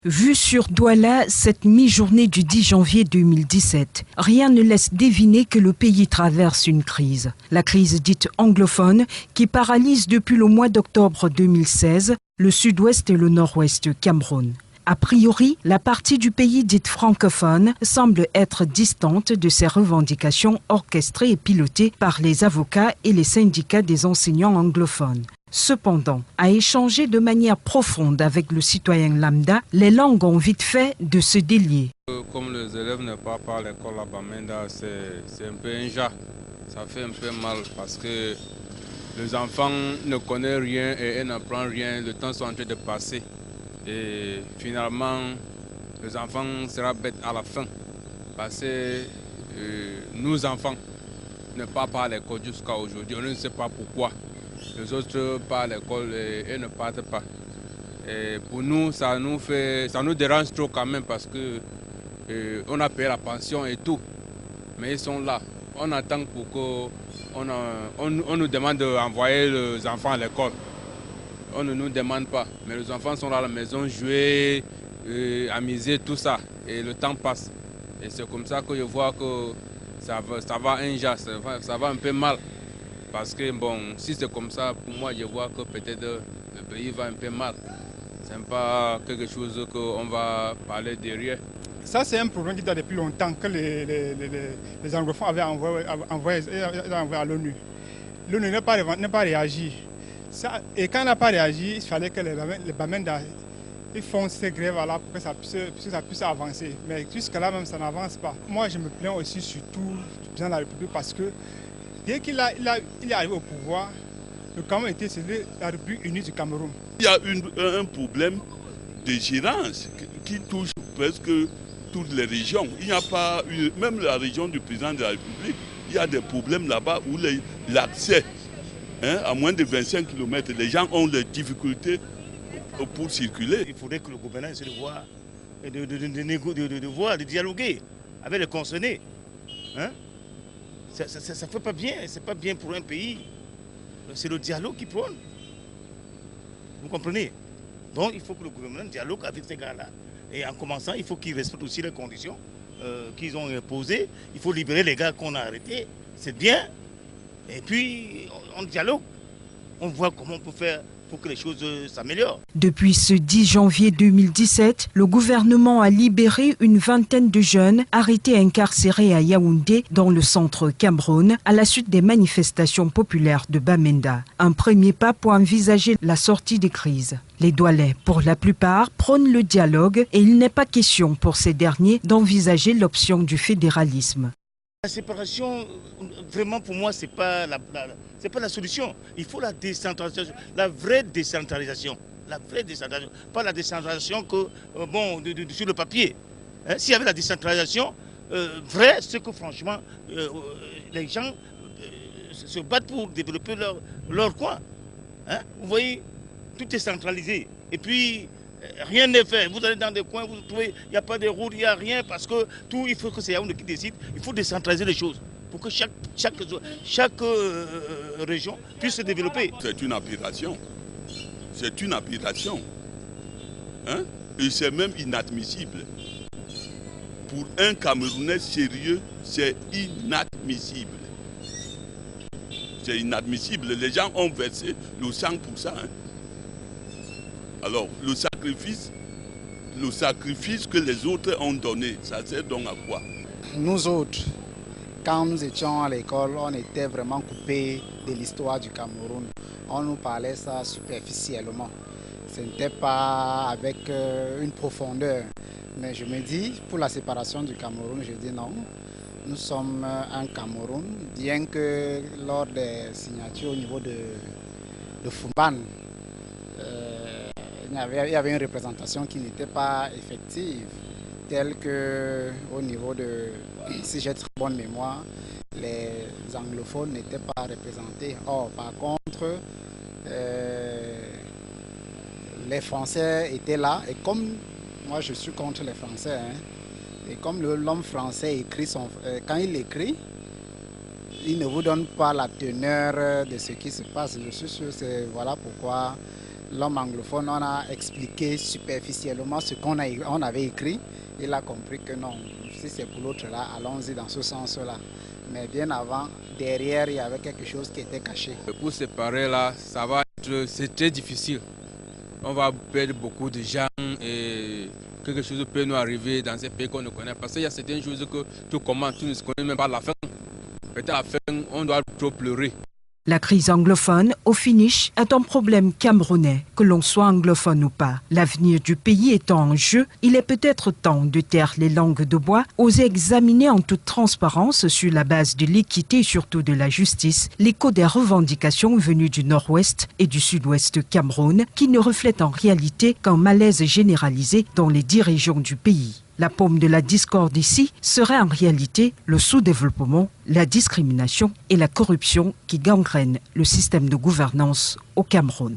Vue sur Douala, cette mi-journée du 10 janvier 2017, rien ne laisse deviner que le pays traverse une crise. La crise dite anglophone qui paralyse depuis le mois d'octobre 2016 le sud-ouest et le nord-ouest du Cameroun. A priori, la partie du pays dite francophone semble être distante de ces revendications orchestrées et pilotées par les avocats et les syndicats des enseignants anglophones. Cependant, à échanger de manière profonde avec le citoyen lambda, les langues ont vite fait de se délier. Comme les élèves ne parlent pas à l'école à Bamenda, c'est un peu injuste. Ça fait un peu mal parce que les enfants ne connaissent rien et ils n'apprennent rien. Le temps est en train de passer. Et finalement, les enfants seront bêtes à la fin. Parce que nous, enfants, ne parlent pas à l'école jusqu'à aujourd'hui. On ne sait pas pourquoi. Les autres partent à l'école et ne partent pas. Et pour nous, ça nous dérange trop quand même parce que on a payé la pension et tout. Mais ils sont là. On attend pour qu'on nous demande d'envoyer les enfants à l'école. On ne nous demande pas. Mais les enfants sont là à la maison, jouer, amuser, tout ça. Et le temps passe. Et c'est comme ça que je vois que ça va injuste, ça va un peu mal. Parce que bon, si c'est comme ça, pour moi, je vois que peut-être le pays va un peu mal. Ce n'est pas quelque chose qu'on va parler derrière. Ça, c'est un problème qui date depuis longtemps que les anglophones avaient envoyé à l'ONU. L'ONU n'a pas réagi. Ça, et quand on n'a pas réagi, il fallait que les Bamenda font ces grèves-là pour que ça puisse avancer. Mais jusqu'à là même, ça n'avance pas. Moi, je me plains aussi surtout du président de la République parce que dès qu'il est arrivé au pouvoir, le Cameroun était la République unie du Cameroun. Il y a un problème de gérance qui touche presque toutes les régions. Il n'y a pas, même la région du président de la République, il y a des problèmes là-bas où l'accès, à moins de 25 km, les gens ont des difficultés pour circuler. Il faudrait que le gouvernement essaie de voir, de dialoguer avec les concernés. Ça ne fait pas bien, c'est pas bien pour un pays. C'est le dialogue qui prône. Vous comprenez? Donc il faut que le gouvernement dialogue avec ces gars-là. Et en commençant, il faut qu'ils respectent aussi les conditions qu'ils ont imposées. Il faut libérer les gars qu'on a arrêtés. C'est bien. Et puis on dialogue. On voit comment on peut faire pour que les choses s'améliorent. Depuis ce 10 janvier 2017, le gouvernement a libéré une vingtaine de jeunes arrêtés et incarcérés à Yaoundé, dans le centre Cameroun, à la suite des manifestations populaires de Bamenda. Un premier pas pour envisager la sortie des crises. Les Doualais, pour la plupart, prônent le dialogue et il n'est pas question pour ces derniers d'envisager l'option du fédéralisme. La séparation, vraiment pour moi, c'est pas la solution. Il faut la décentralisation, la vraie décentralisation. La vraie décentralisation, pas la décentralisation que, sur le papier. S'il y avait la décentralisation vraie, c'est que franchement, les gens se battent pour développer leur coin. Vous voyez, tout est centralisé. Et puis, rien n'est fait. Vous allez dans des coins, vous trouvez, il n'y a pas de route, il n'y a rien, parce que tout, il faut que c'est Yaoundé qui décide. Il faut décentraliser les choses pour que chaque région puisse se développer. C'est une aberration. C'est une aberration. Et c'est même inadmissible. Pour un Camerounais sérieux, c'est inadmissible. C'est inadmissible. Les gens ont versé le sang pour ça. Alors, le sacrifice que les autres ont donné, ça sert donc à quoi? Nous autres, quand nous étions à l'école, on était vraiment coupés de l'histoire du Cameroun. On nous parlait ça superficiellement. Ce n'était pas avec une profondeur. Mais je me dis, pour la séparation du Cameroun, je dis non. Nous sommes un Cameroun, bien que lors des signatures au niveau de Fumban, il y avait une représentation qui n'était pas effective, telle que au niveau de, si j'ai très bonne mémoire, les anglophones n'étaient pas représentés. Or, par contre, les Français étaient là, et comme moi je suis contre les Français, et comme l'homme français écrit quand il écrit, il ne vous donne pas la teneur de ce qui se passe. Je suis sûr que voilà pourquoi l'homme anglophone, on a expliqué superficiellement ce qu'on avait écrit. Il a compris que non, si c'est pour l'autre là, allons-y dans ce sens-là. Mais bien avant, derrière, il y avait quelque chose qui était caché. Pour séparer là, c'est très difficile. On va perdre beaucoup de gens et quelque chose peut nous arriver dans ces pays qu'on ne connaît pas. Parce qu'il y a certaines choses que tu commences, tu ne connais même pas la fin. Peut-être à la fin, on doit trop pleurer. La crise anglophone, au finish, est un problème camerounais, que l'on soit anglophone ou pas. L'avenir du pays étant en jeu, il est peut-être temps de taire les langues de bois, oser examiner en toute transparence, sur la base de l'équité et surtout de la justice, l'écho des revendications venues du nord-ouest et du sud-ouest Cameroun, qui ne reflètent en réalité qu'un malaise généralisé dans les 10 régions du pays. La paume de la discorde ici serait en réalité le sous-développement, la discrimination et la corruption qui gangrènent le système de gouvernance au Cameroun.